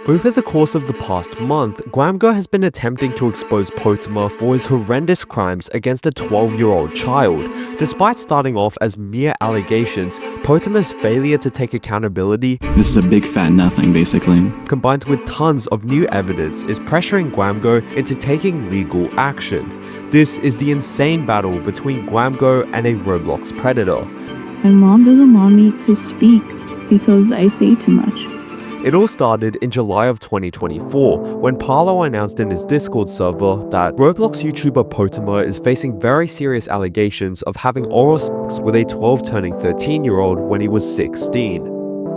Over the course of the past month, Gwamgo has been attempting to expose Potemer for his horrendous crimes against a 12-year-old child. Despite starting off as mere allegations, Potemer's failure to take accountability, this is a big fat nothing basically, combined with tons of new evidence, is pressuring Gwamgo into taking legal action. This is the insane battle between Gwamgo and a Roblox predator. My mom doesn't want me to speak because I say too much. It all started in July of 2024, when Paolo announced in his Discord server that Roblox YouTuber Potemer is facing very serious allegations of having oral sex with a 12 turning 13-year-old when he was 16.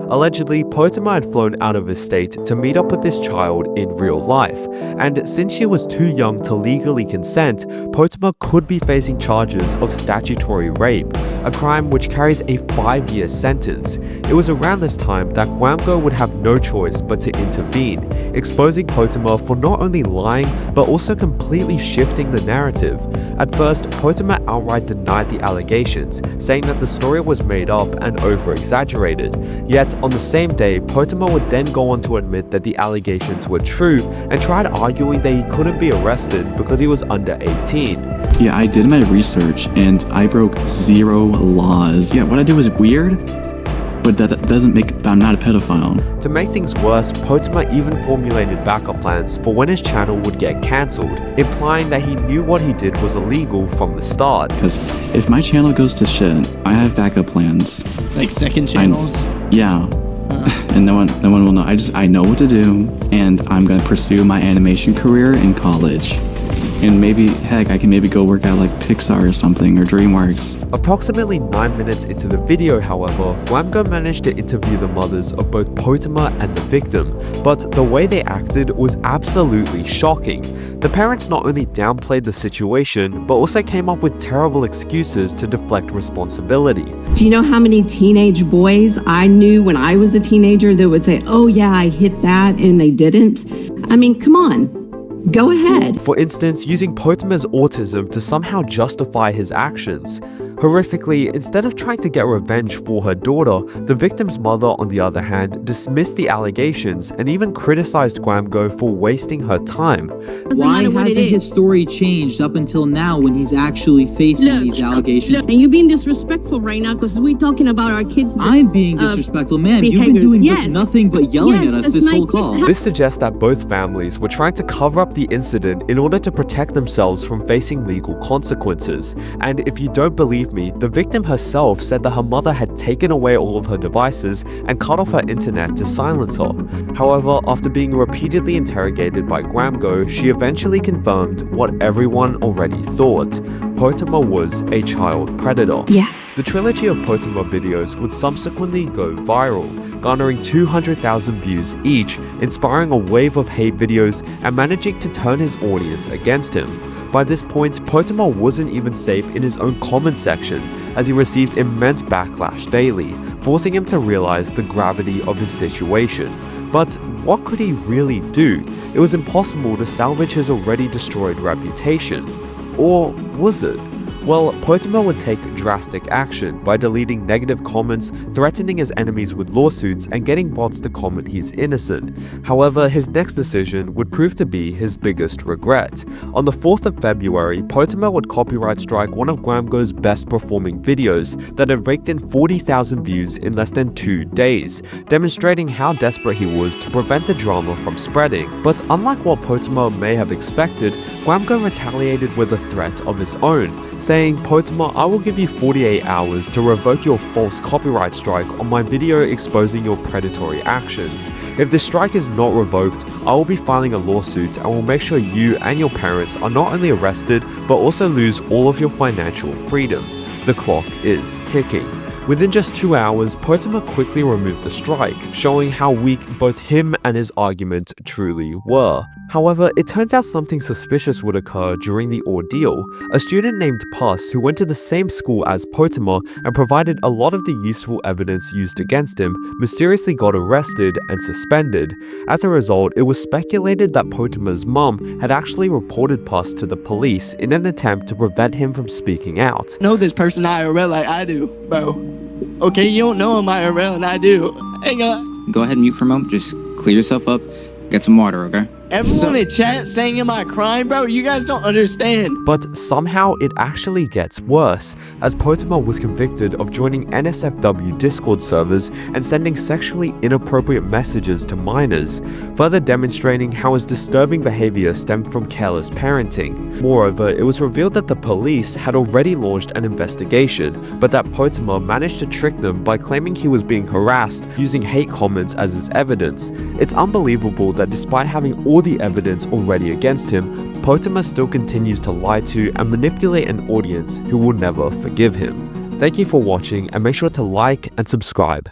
Allegedly, Potemer had flown out of his state to meet up with this child in real life, and since she was too young to legally consent, Potemer could be facing charges of statutory rape, a crime which carries a 5-year sentence. It was around this time that Gwamgo would have no choice but to intervene, exposing Potemer for not only lying, but also completely shifting the narrative. At first, Potemer outright denied the allegations, saying that the story was made up and over-exaggerated. Yet, on the same day, Potemer would then go on to admit that the allegations were true and tried arguing that he couldn't be arrested because he was under 18. Yeah, I did my research and I broke 0 laws. Yeah, what I did was weird, but that doesn't make I'm not a pedophile. To make things worse, Potemer even formulated backup plans for when his channel would get cancelled, implying that he knew what he did was illegal from the start. Because if my channel goes to shit, I have backup plans. Like second channels? Yeah. And no one will know. I know what to do, and I'm gonna pursue my animation career in college. And maybe, heck, I can maybe go work at like Pixar or something, or DreamWorks. Approximately 9 minutes into the video, however, Gwamgo managed to interview the mothers of both Potemer and the victim, but the way they acted was absolutely shocking. The parents not only downplayed the situation, but also came up with terrible excuses to deflect responsibility. Do you know how many teenage boys I knew when I was a teenager that would say, oh yeah, I hit that, and they didn't? I mean, come on. Go ahead. For instance, using Potemer's autism to somehow justify his actions. Horrifically, instead of trying to get revenge for her daughter, the victim's mother, on the other hand, dismissed the allegations and even criticized Gwamgo for wasting her time. Why hasn't his story changed up until now when he's actually facing these allegations? And you're being disrespectful right now because we're talking about our kids. I'm being disrespectful, ma'am. You've been doing nothing but yelling at us this whole call. This suggests that both families were trying to cover up the incident in order to protect themselves from facing legal consequences. And if you don't believe me, the victim herself said that her mother had taken away all of her devices and cut off her internet to silence her. However, after being repeatedly interrogated by Gwamgo, she eventually confirmed what everyone already thought. Potemer was a child predator. Yeah. The trilogy of Potemer videos would subsequently go viral, garnering 200,000 views each, inspiring a wave of hate videos and managing to turn his audience against him. By this point, Potemer wasn't even safe in his own comment section, as he received immense backlash daily, forcing him to realize the gravity of his situation. But what could he really do? It was impossible to salvage his already destroyed reputation. Or was it? Well, Potemer would take drastic action by deleting negative comments, threatening his enemies with lawsuits, and getting bots to comment he's innocent. However, his next decision would prove to be his biggest regret. On the 4th of February, Potemer would copyright strike one of Gwamgo's best performing videos that had raked in 40,000 views in less than 2 days, demonstrating how desperate he was to prevent the drama from spreading. But unlike what Potemer may have expected, Gwamgo retaliated with a threat of his own, saying, Potemer, I will give you 48 hours to revoke your false copyright strike on my video exposing your predatory actions. If the strike is not revoked, I will be filing a lawsuit and will make sure you and your parents are not only arrested, but also lose all of your financial freedom. The clock is ticking. Within just 2 hours, Potemer quickly removed the strike, showing how weak both him and his argument truly were. However, it turns out something suspicious would occur during the ordeal. A student named Puss, who went to the same school as Potemer and provided a lot of the useful evidence used against him, mysteriously got arrested and suspended. As a result, it was speculated that Potemer's mum had actually reported Puss to the police in an attempt to prevent him from speaking out. Know this person IRL like I do, bro. Okay, you don't know him IRL and I do. Hang on. Go ahead and mute for a moment. Just clear yourself up, get some water, okay? Everyone in chat saying am I crying, bro? You guys don't understand. But somehow it actually gets worse, as Potemer was convicted of joining NSFW Discord servers and sending sexually inappropriate messages to minors, further demonstrating how his disturbing behavior stemmed from careless parenting. Moreover, it was revealed that the police had already launched an investigation, but that Potemer managed to trick them by claiming he was being harassed using hate comments as his evidence. It's unbelievable that despite having all the evidence already against him, Potemer still continues to lie to and manipulate an audience who will never forgive him. Thank you for watching, and make sure to like and subscribe.